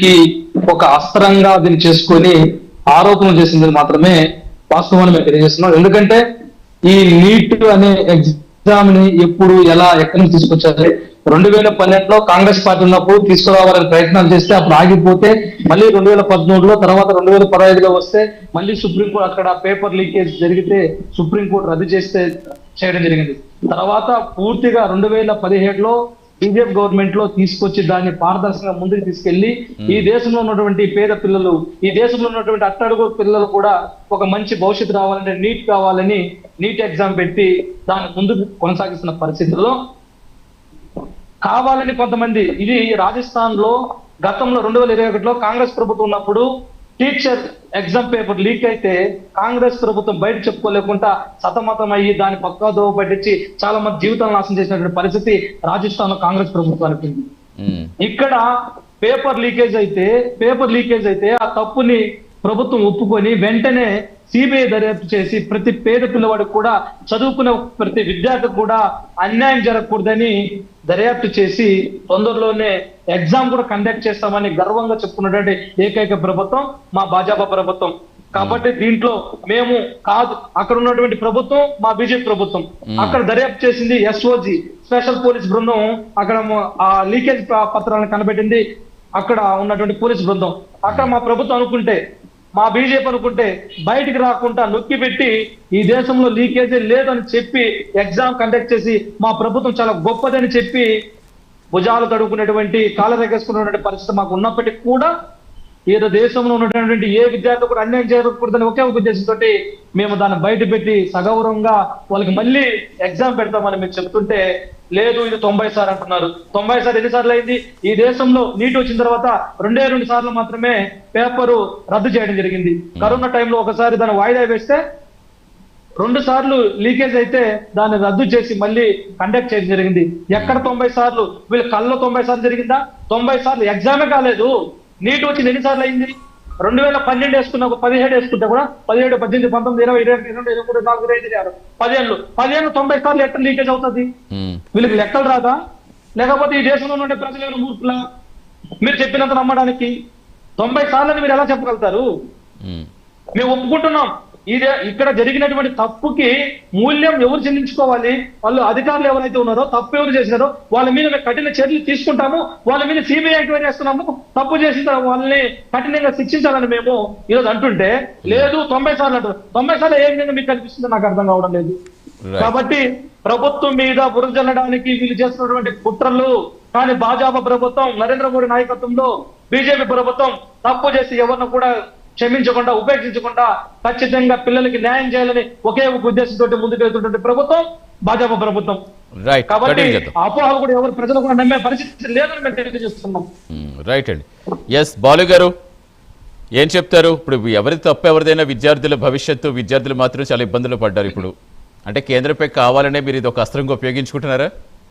కి ఒక అస్త్రంగా దీన్ని చేసుకొని ఆరోపణలు చేసింది మాత్రమే వాస్తవాన్ని మేము తెలియజేస్తున్నాం. ఎందుకంటే ఈ నీట్ అనే ఎగ్జామ్ ని ఎప్పుడు ఎలా ఎక్కడి నుంచి తీసుకొచ్చారు? 2012లో కాంగ్రెస్ పార్టీ ఉన్నప్పుడు తీసుకురావాలని ప్రయత్నాలు చేస్తే అప్పుడు ఆగిపోతే, మళ్ళీ 2013లో తర్వాత 2015లో వస్తే మళ్ళీ సుప్రీంకోర్టు అక్కడ పేపర్ లీకేజ్ జరిగితే సుప్రీంకోర్టు రద్దు చేయడం జరిగింది. తర్వాత పూర్తిగా 2017లో బీజేపీ గవర్నమెంట్ లో తీసుకొచ్చి దాన్ని పారదర్శకంగా ముందుకు తీసుకెళ్లి ఈ దేశంలో ఉన్నటువంటి పేద పిల్లలు, ఈ దేశంలో ఉన్నటువంటి అట్టడుగు పిల్లలు కూడా ఒక మంచి భవిష్యత్తు రావాలంటే నీట్ కావాలని నీట్ ఎగ్జామ్ పెట్టి దాన్ని ముందుకు కొనసాగిస్తున్న పరిస్థితుల్లో కావాలని కొంతమంది, ఇది రాజస్థాన్ లో గతంలో 2021లో కాంగ్రెస్ ప్రభుత్వం ఉన్నప్పుడు టీచర్ ఎగ్జామ్ పేపర్ లీక్ అయితే కాంగ్రెస్ ప్రభుత్వం బయట చెప్పుకోలేకుండా సతమతం అయ్యి దాన్ని పక్కా దోవ పట్టించి చాలా మంది జీవితాలను నాశనం చేసినటువంటి పరిస్థితి రాజస్థాన్ లో కాంగ్రెస్ ప్రభుత్వానికి ఉంది. ఇక్కడ పేపర్ లీకేజ్ అయితే ఆ తప్పుని ప్రభుత్వం ఒప్పుకొని వెంటనే సిబిఐ దర్యాప్తు చేసి ప్రతి పేద పిల్లవాడికి కూడా, చదువుకునే ప్రతి విద్యార్థికి కూడా అన్యాయం జరగకూడదని దర్యాప్తు చేసి తొందరలోనే ఎగ్జామ్ కూడా కండక్ట్ చేస్తామని గర్వంగా చెప్పుకున్నటువంటి ఏకైక ప్రభుత్వం మా భాజపా ప్రభుత్వం. కాబట్టి దీంట్లో మేము కాదు, అక్కడ ఉన్నటువంటి ప్రభుత్వం మా బీజేపీ ప్రభుత్వం. అక్కడ దర్యాప్తు చేసింది ఎస్ఓజి స్పెషల్ పోలీస్ బృందం, అక్కడ ఆ లీకేజ్ పత్రాలను కనిపెట్టింది అక్కడ ఉన్నటువంటి పోలీస్ బృందం. అక్కడ మా ప్రభుత్వం అనుకుంటే, మా బీజేపీ అనుకుంటే బయటికి రాకుండా నొక్కి పెట్టి ఈ దేశంలో లీకేజీ లేదని చెప్పి ఎగ్జామ్ కండక్ట్ చేసి మా ప్రభుత్వం చాలా గొప్పదని చెప్పి భుజాలు తడుకునేటువంటి కాలరెగేసుకున్నటువంటి పరిస్థితి మాకు ఉన్నప్పటికీ కూడా ఏదో దేశంలో ఉన్నటువంటి ఏ విద్యార్థి కూడా అన్యాయం చేయకూడదని ఒకే ఒక ఉద్దేశంతో మేము దాన్ని బయట పెట్టి సగౌరవంగా వాళ్ళకి మళ్ళీ ఎగ్జామ్ పెడతామని మీరు చెప్తుంటే, లేదు ఇది 90 సార్లు అంటున్నారు. 90 సార్లు ఎన్నిసార్లు అయింది? ఈ దేశంలో నీట్ వచ్చిన తర్వాత 2 సార్లు మాత్రమే పేపరు రద్దు చేయడం జరిగింది. కరోనా టైంలో ఒకసారి దాన్ని వాయిదా వేస్తే 2 సార్లు లీకేజ్ అయితే దాన్ని రద్దు చేసి మళ్ళీ కండక్ట్ చేయడం జరిగింది. ఎక్కడ 90 సార్లు? వీళ్ళ కల్లో 90 సార్లు జరిగిందా? 90 సార్లు ఎగ్జామే కాలేదు. నీట్ వచ్చింది ఎన్నిసార్లు అయింది? 2012 వేసుకున్నా, 17 వేసుకుంటే కూడా 17, 18, 19, 20, 22, 23, 24, 25, 6, 10 90 సార్లు ఎట్లా లీకేజ్ అవుతుంది? వీళ్ళకి లెక్కలు రాదా? లేకపోతే ఈ దేశంలో ఉండే ప్రజలు ఎవరు మూర్ఖులా మీరు చెప్పినంత నమ్మడానికి? 90 సార్లని మీరు ఎలా చెప్పగలుగుతారు? మేము ఒప్పుకుంటున్నాం, ఇక్కడ జరిగినటువంటి తప్పుకి మూల్యం ఎవరు చెల్లించుకోవాలి? వాళ్ళు అధికారులు ఎవరైతే ఉన్నారో, తప్పు ఎవరు చేసినారో వాళ్ళ మీద మేము కఠిన చర్యలు తీసుకుంటాము. వాళ్ళ మీద సిబిఐ ఎంక్వైరీ చేస్తున్నాము. తప్పు చేసిన వాళ్ళని కఠినంగా శిక్షించాలని మేము ఈరోజు అంటుంటే, లేదు 90 సార్లు అంటారు. 90 సార్లు ఏ విధంగా మీకు కనిపిస్తుందో నాకు అర్థం కావడం లేదు. కాబట్టి ప్రభుత్వం మీద బురద జల్లడానికి వీళ్ళు చేస్తున్నటువంటి కుట్రలు, కానీ భాజపా ప్రభుత్వం నరేంద్ర మోడీ నాయకత్వంలో బీజేపీ ప్రభుత్వం తప్పు చేసి ఎవరిని కూడా క్షమించకుండా, ఉపేక్షించకుండా ఖచ్చితంగా పిల్లలకి న్యాయం చేయాలని ఒకే ఒక ఉద్దేశంతో ముందుకు వెళ్తున్నటువంటి ప్రభుత్వం భాజపా ప్రభుత్వం. కాబట్టి అపోహలు కూడా ఎవరు ప్రజలు కూడా నమ్మే పరిస్థితి లేదని మేము తెలియజేస్తున్నాం. రైట్ అండి. ఎస్ బాలు గారు ఏం చెప్తారు? ఇప్పుడు ఎవరి తప్పు ఎవరిదైనా విద్యార్థుల భవిష్యత్తు, విద్యార్థులు మాత్రం చాలా ఇబ్బందులు పడ్డారు ఇప్పుడు. అంటే కేంద్రంపై కావాలనే మీరు ఇది ఒక అస్త్రంగా ఉపయోగించుకుంటున్నారా?